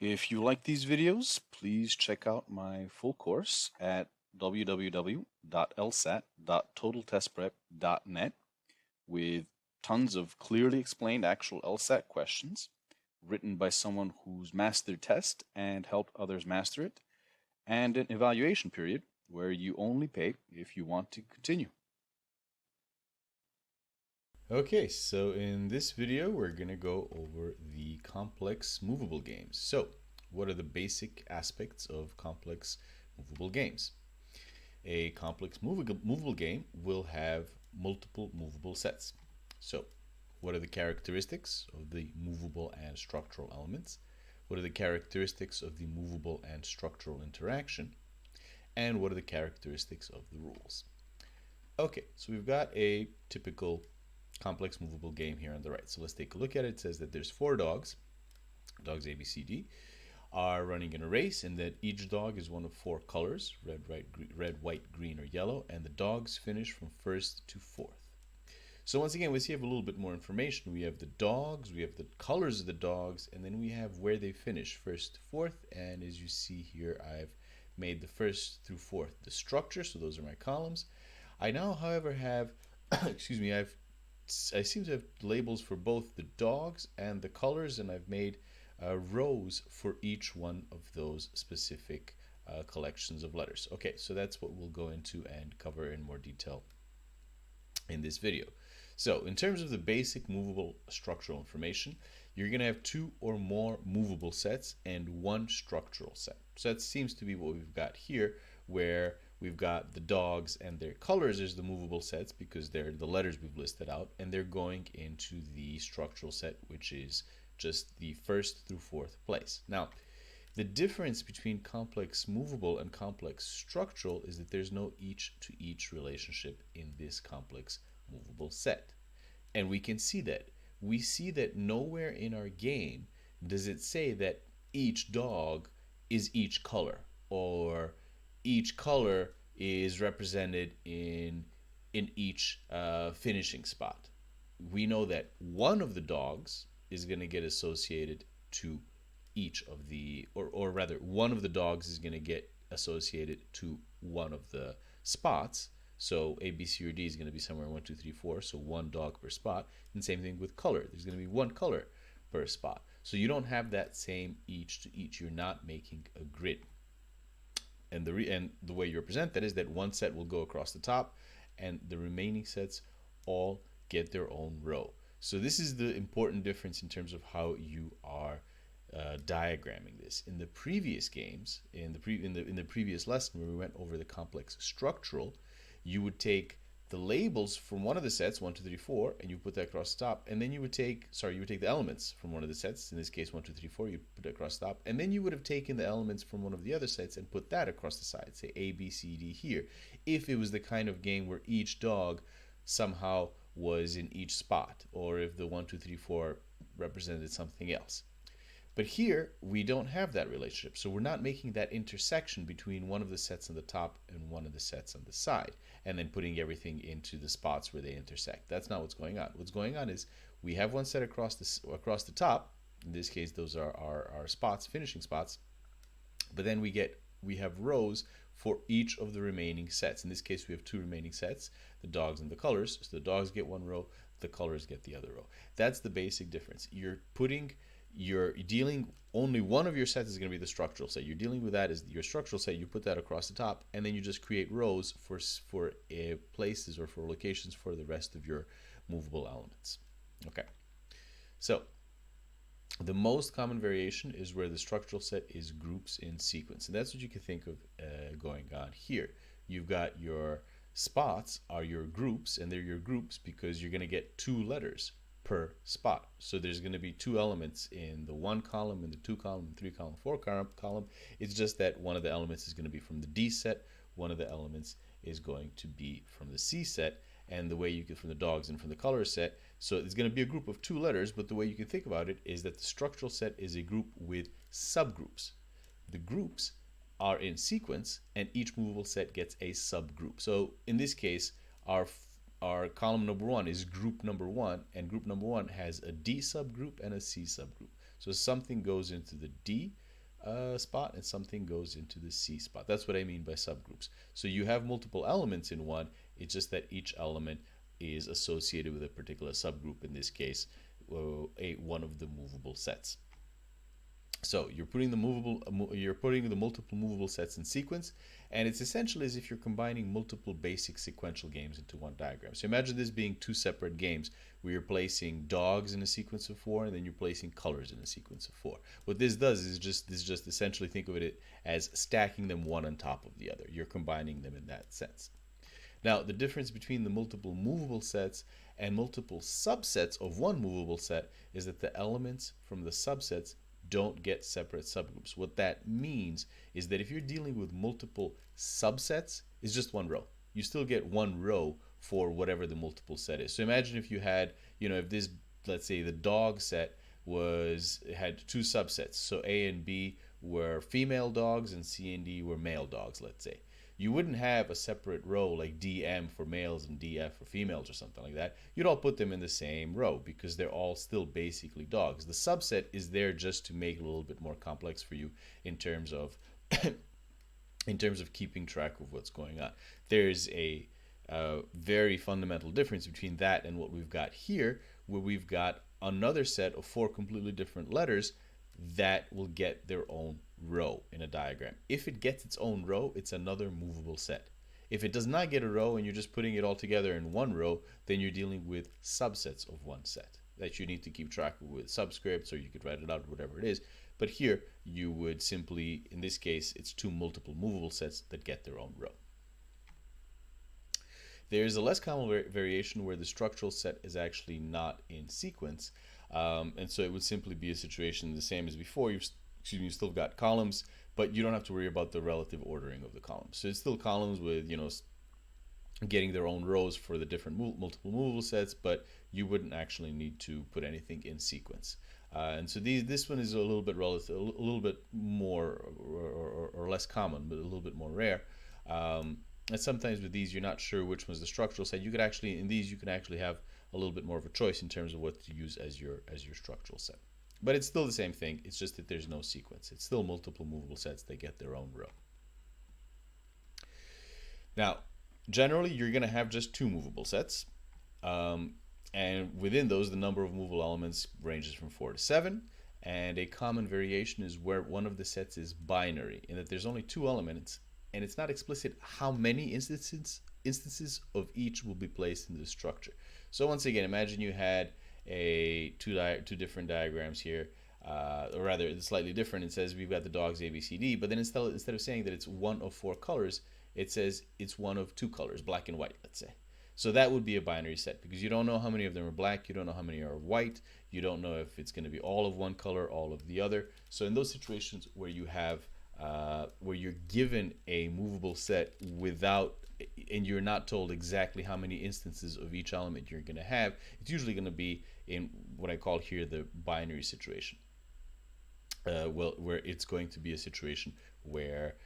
If you like these videos, please check out my full course at www.lsat.totaltestprep.net with tons of clearly explained actual LSAT questions written by someone who's mastered test and helped others master it, and an evaluation period where you only pay if you want to continue. Okay, so in this video, we're going to go over the complex movable games. So, what are the basic aspects of complex movable games? A complex movable game will have multiple movable sets. So, what are the characteristics of the movable and structural elements? What are the characteristics of the movable and structural interaction? And what are the characteristics of the rules? Okay, so we've got a typical complex movable game here on the right. So let's take a look at it. It says that there's 4 dogs, dogs A, B, C, D, are running in a race, and that each dog is one of 4 colors, red, white, green, or yellow, and the dogs finish from first to fourth. So once again, we see have a little bit more information. We have the dogs, we have the colors of the dogs, and then we have where they finish, first to fourth. And as you see here, I've made the first through fourth the structure, so those are my columns. I now, however, have, excuse me, I seem to have labels for both the dogs and the colors, and I've made rows for each one of those specific collections of letters. Okay, so that's what we'll go into and cover in more detail in this video. So in terms of the basic movable structural information, you're going to have 2 or more movable sets and 1 structural set. So that seems to be what we've got here, where we've got the dogs and their colors as the movable sets because they're the letters we've listed out, and they're going into the structural set, which is just the first through fourth place. Now, the difference between complex movable and complex structural is that there's no each to each relationship in this complex movable set. And we can see that. We see that nowhere in our game does it say that each dog is each color, or each color is represented in each finishing spot. We know that one of the dogs is going to get associated to each of the, or rather, one of the dogs is going to get associated to one of the spots. So A, B, C, or D is going to be somewhere 1, 2, 3, 4. So 1 dog per spot. And same thing with color. There's going to be 1 color per spot. So you don't have that same each to each. You're not making a grid. And the way you represent that is that one set will go across the top, and the remaining sets all get their own row. So this is the important difference in terms of how you are diagramming this. In the previous games, in the previous lesson where we went over the complex structural, you would take the labels from one of the sets, 1, 2, 3, 4, and you put that across the top, and then you would take the elements from one of the sets, in this case 1, 2, 3, 4, you put it across the top, and then you would have taken the elements from one of the other sets and put that across the side, say A, B, C, D here, if it was the kind of game where each dog somehow was in each spot, or if the 1, 2, 3, 4 represented something else. But here, we don't have that relationship. So we're not making that intersection between one of the sets on the top and one of the sets on the side, and then putting everything into the spots where they intersect. That's not what's going on. What's going on is we have one set across the top. In this case, those are our spots, finishing spots. But then we have rows for each of the remaining sets. In this case, we have 2 remaining sets, the dogs and the colors. So the dogs get 1 row, the colors get the other row. That's the basic difference. You're dealing, only one of your sets is going to be the structural set. You're dealing with that as your structural set. You put that across the top, and then you just create rows for places or for locations for the rest of your movable elements. Okay, so the most common variation is where the structural set is groups in sequence, and that's what you can think of going on here. You've got your spots are your groups, and they're your groups because you're going to get 2 letters per spot. So there's going to be 2 elements in the 1 column, in the 2 column, 3 column, 4 column. It's just that one of the elements is going to be from the D set, one of the elements is going to be from the C set, and the way you get from the dogs and from the color set. So it's going to be a group of 2 letters, but the way you can think about it is that the structural set is a group with subgroups. The groups are in sequence, and each movable set gets a subgroup. So in this case, our column number 1 is group number 1, and group number 1 has a D subgroup and a C subgroup. So something goes into the D spot and something goes into the C spot. That's what I mean by subgroups. So you have multiple elements in one, it's just that each element is associated with a particular subgroup, in this case, one of the movable sets. So you're putting the multiple movable sets in sequence, and it's essentially as if you're combining multiple basic sequential games into one diagram. So imagine this being two separate games where you're placing dogs in a sequence of 4, and then you're placing colors in a sequence of 4. What this does is just essentially think of it as stacking them one on top of the other. You're combining them in that sense. Now, the difference between the multiple movable sets and multiple subsets of one movable set is that the elements from the subsets don't get separate subgroups. What that means is that if you're dealing with multiple subsets, it's just one row. You still get one row for whatever the multiple set is. So imagine if you had, if this, let's say the dog set had two subsets. So A and B were female dogs and C and D were male dogs, let's say. You wouldn't have a separate row like DM for males and DF for females or something like that. You'd all put them in the same row because they're all still basically dogs. The subset is there just to make it a little bit more complex for you in terms of keeping track of what's going on. There's a very fundamental difference between that and what we've got here, where we've got another set of 4 completely different letters that will get their own row in a diagram. If it gets its own row, it's another movable set. If it does not get a row and you're just putting it all together in one row, then you're dealing with subsets of one set that you need to keep track of with subscripts, or you could write it out, whatever it is. But here you would simply, in this case, it's 2 multiple movable sets that get their own row. There's a less common variation where the structural set is actually not in sequence, and so it would simply be a situation the same as before. You've still got columns, but you don't have to worry about the relative ordering of the columns. So it's still columns with, getting their own rows for the different multiple movable sets, but you wouldn't actually need to put anything in sequence. And so this one is a little bit more or less common, but a little bit more rare. And sometimes with these, you're not sure which one's the structural set. You can actually have a little bit more of a choice in terms of what to use as your structural set. But it's still the same thing. It's just that there's no sequence. It's still multiple movable sets. They get their own row. Now, generally, you're going to have just 2 movable sets. And within those, the number of movable elements ranges from 4 to 7. And a common variation is where one of the sets is binary, in that there's only 2 elements, and it's not explicit how many instances of each will be placed in the structure. So once again, imagine you had two different diagrams here, or rather it's slightly different. It says we've got the dogs A, B, C, D, but then instead of saying that it's one of 4 colors, it says it's one of 2 colors, black and white, let's say. So that would be a binary set, because you don't know how many of them are black, you don't know how many are white, you don't know if it's going to be all of one color, all of the other. So in those situations where you have where you're given a movable set and you're not told exactly how many instances of each element you're going to have, it's usually going to be in what I call here the binary situation. Where it's going to be a situation where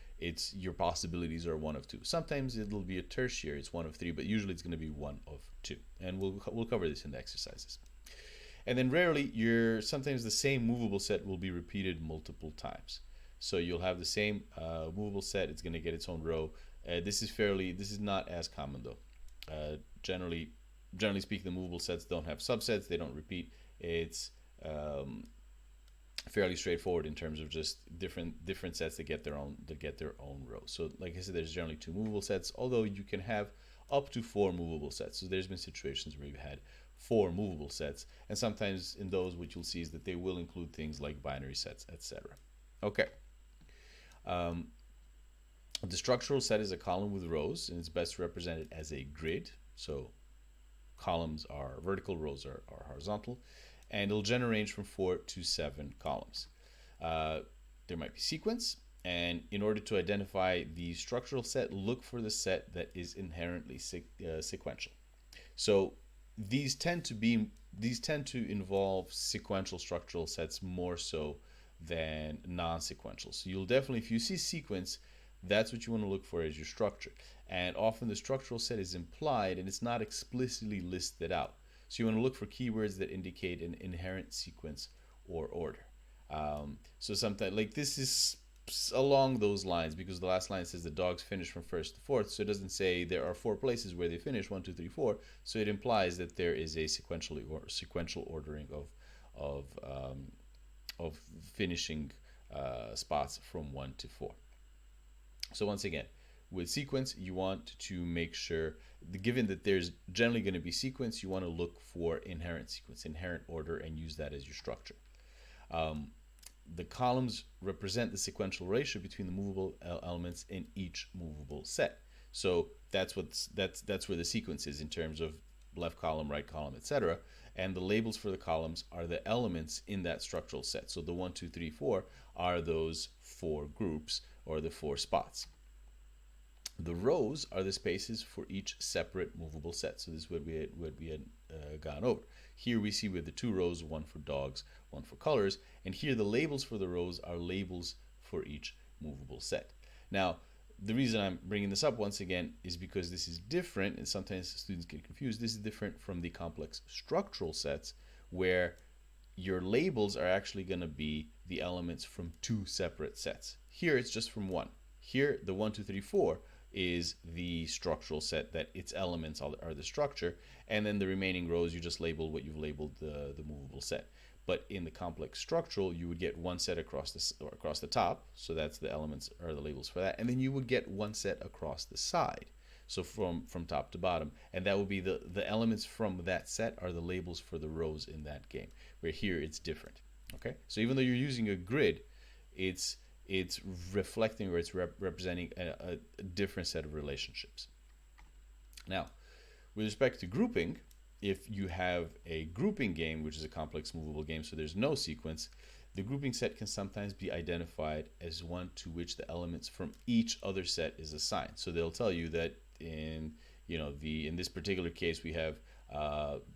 your possibilities are 1 of 2. Sometimes it'll be a tertiary, it's 1 of 3, but usually it's going to be 1 of 2. And we'll cover this in the exercises. And then rarely, sometimes the same movable set will be repeated multiple times. So you'll have the same movable set. It's going to get its own row. This is not as common though. Generally speaking, the movable sets don't have subsets. They don't repeat. It's fairly straightforward in terms of just different sets that get their own row. So like I said, there's generally 2 movable sets, although you can have up to 4 movable sets. So there's been situations where you've had 4 movable sets, and sometimes in those what you'll see is that they will include things like binary sets, etc. Okay. The structural set is a column with rows, and it's best represented as a grid. So columns are vertical, rows are horizontal, and it'll generally range from 4 to 7 columns. There might be sequence, and in order to identify the structural set, look for the set that is inherently sequential. So these tend to involve sequential structural sets more so than non-sequential. So you'll definitely, if you see sequence, that's what you want to look for as your structure. And often the structural set is implied and it's not explicitly listed out. So you want to look for keywords that indicate an inherent sequence or order. So sometimes, like, this is along those lines, because the last line says the dogs finish from first to fourth, so it doesn't say there are four places where they finish, 1, 2, 3, 4. So it implies that there is a sequential ordering of of finishing spots from 1 to 4. So once again, with sequence, you want to make sure, given that there's generally going to be sequence, you want to look for inherent sequence, inherent order, and use that as your structure. The columns represent the sequential ratio between the movable elements in each movable set. So that's where the sequence is in terms of left column, right column, etc. And the labels for the columns are the elements in that structural set. So the 1, 2, 3, 4 are those four groups, or the four spots. The rows are the spaces for each separate movable set. So this is what we had gone over. Here we see with the two rows, one for dogs, one for colors, and here the labels for the rows are labels for each movable set. Now, the reason I'm bringing this up once again is because this is different, and sometimes students get confused. This is different from the complex structural sets, where your labels are actually going to be the elements from two separate sets. Here it's just from one. Here, the 1, 2, 3, 4 is the structural set, that its elements are the structure, and then the remaining rows you just label what you've labeled the movable set. But in the complex structural, you would get one set across the top, so that's the elements or the labels for that, and then you would get one set across the side, so from top to bottom, and that would be the elements from that set are the labels for the rows in that game, where here it's different. Okay, so even though you're using a grid, it's reflecting, or it's representing a different set of relationships. Now, with respect to grouping, if you have a grouping game, which is a complex movable game, so there's no sequence, the grouping set can sometimes be identified as one to which the elements from each other set is assigned. So they'll tell you that in this particular case, we have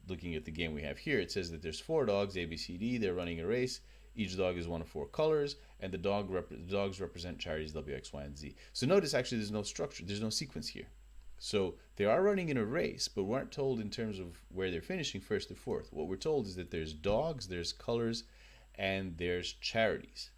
looking at the game we have here, it says that there's four dogs, A, B, C, D. They're running a race. Each dog is one of four colors, and the dogs represent charities W, X, Y, and Z. So notice actually there's no structure, there's no sequence here. So they are running in a race, but we aren't told in terms of where they're finishing first to fourth. What we're told is that there's dogs, there's colors, and there's charities.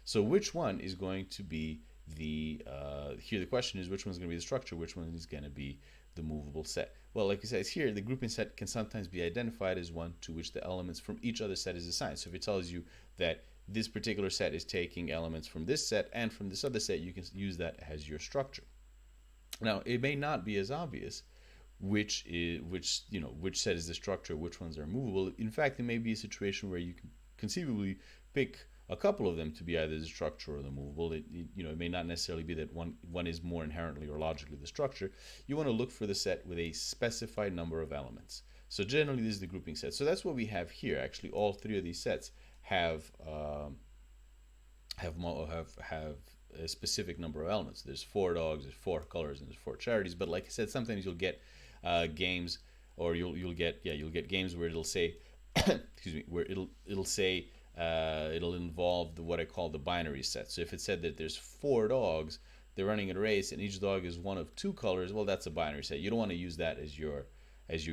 So which one is going to be here the question is, which one's going to be the structure, which one is going to be the movable set? Well, like it says here, the grouping set can sometimes be identified as one to which the elements from each other set is assigned. So if it tells you that this particular set is taking elements from this set and from this other set, you can use that as your structure. Now, it may not be as obvious which set is the structure, which ones are movable. In fact, it may be a situation where you can conceivably pick a couple of them to be either the structure or the movable. It may not necessarily be that one is more inherently or logically the structure. You want to look for the set with a specified number of elements. So generally, this is the grouping set. So that's what we have here. Actually, all three of these sets have a specific number of elements. There's four dogs, there's four colors, and there's four charities. But like I said, sometimes you'll get games, or you'll get games where it'll say, excuse me, where it'll say it'll involve what I call the binary set. So if it said that there's four dogs, they're running a race, and each dog is one of two colors, well, that's a binary set. You don't want to use that as your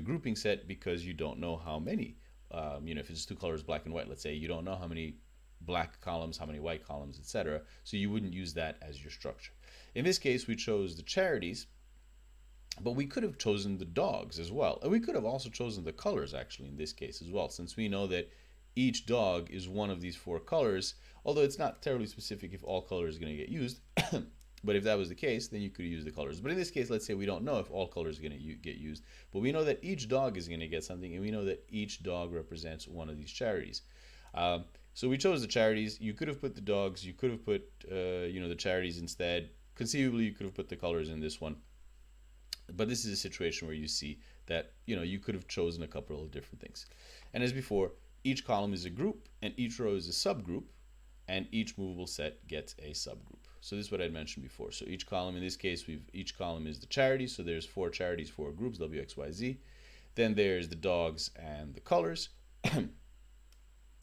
grouping set, because you don't know how many. If it's two colors, black and white, let's say, you don't know how many black columns, how many white columns, etc. So you wouldn't use that as your structure. In this case, we chose the charities, but we could have chosen the dogs as well. And we could have also chosen the colors, actually, in this case as well, since we know that each dog is one of these four colors, although it's not terribly specific if all colors are going to get used. But if that was the case, then you could use the colors. But in this case, let's say we don't know if all colors are going to get used, but we know that each dog is going to get something, and we know that each dog represents one of these charities. So we chose the charities. You could have put the dogs. You could have put the charities instead. Conceivably, you could have put the colors in this one. But this is a situation where you see that you could have chosen a couple of different things. And as before, each column is a group, and each row is a subgroup, and each movable set gets a subgroup. So this is what I mentioned before. So each column, in this case, each column is the charities. So there's four charities, four groups, W, X, Y, Z. Then there's the dogs and the colors.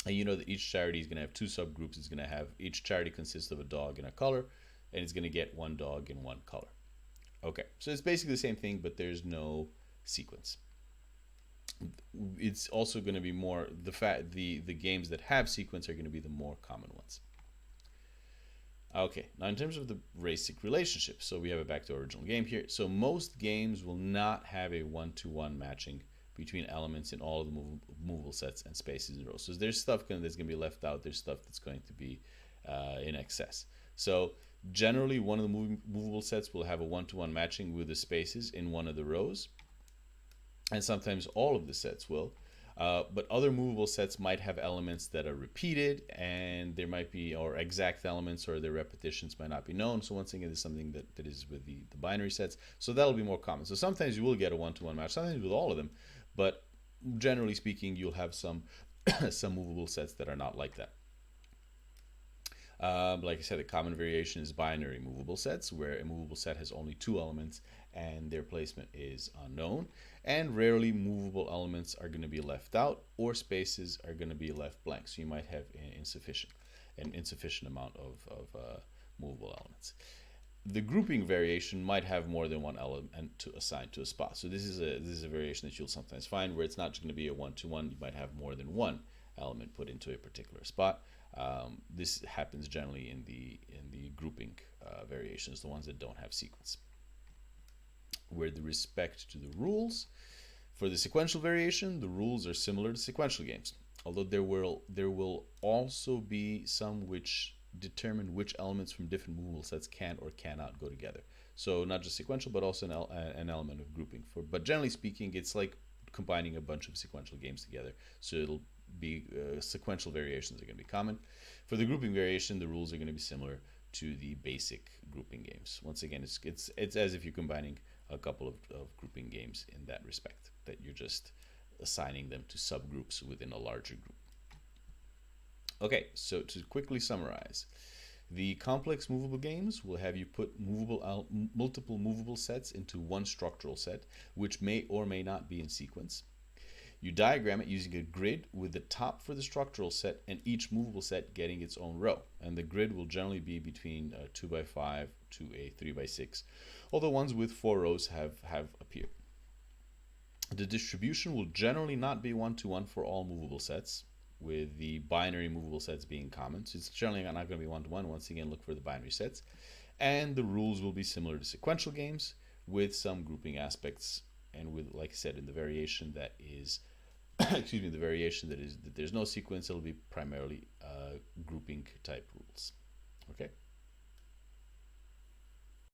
And you know that each charity is going to have two subgroups. It's going to have, each charity consists of a dog and a color, and it's going to get one dog and one color. Okay, so it's basically the same thing, but there's no sequence. It's also going to be more the games that have sequence are going to be the more common ones. Okay, now in terms of the basic relationship, so we have it back to original game here. So most games will not have a one-to-one matching between elements in all of the movable sets and spaces and rows. So there's stuff that's going to be left out. There's stuff that's going to be in excess. So generally, one of the movable sets will have a one-to-one matching with the spaces in one of the rows, and sometimes all of the sets will. But other movable sets might have elements that are repeated, and there might be, or exact elements, or their repetitions might not be known. So once again, there's something that is with the binary sets. So that'll be more common. So sometimes you will get a one-to-one match, sometimes with all of them, but generally speaking, you'll have some some movable sets that are not like that. Like I said, a common variation is binary movable sets, where a movable set has only two elements and their placement is unknown. And rarely movable elements are going to be left out, or spaces are going to be left blank. So you might have an insufficient amount of movable elements. The grouping variation might have more than one element to assign to a spot. So this is a variation that you'll sometimes find where it's not just going to be a one-to-one. You might have more than one element put into a particular spot. This happens generally in the grouping variations, the ones that don't have sequence. With respect to the rules, for the sequential variation, the rules are similar to sequential games, although there will also be some which determine which elements from different movable sets can or cannot go together. So not just sequential, but also an element of grouping. But generally speaking, it's like combining a bunch of sequential games together. So it'll be sequential variations are going to be common. For the grouping variation, the rules are going to be similar to the basic grouping games. Once again, it's as if you're combining a couple of grouping games in that respect, that you're just assigning them to subgroups within a larger group. Okay, so to quickly summarize, the complex movable games will have you put multiple movable sets into one structural set, which may or may not be in sequence. You diagram it using a grid with the top for the structural set and each movable set getting its own row. And the grid will generally be between a 2x5 to a 3x6, although ones with 4 rows have appeared. The distribution will generally not be one-to-one for all movable sets, with the binary movable sets being common. So it's generally not going to be one-to-one. Once again, look for the binary sets. And the rules will be similar to sequential games, with some grouping aspects, and with, like I said, in the variation that is excuse me, the variation that there's no sequence, it'll be primarily grouping type rules. Okay.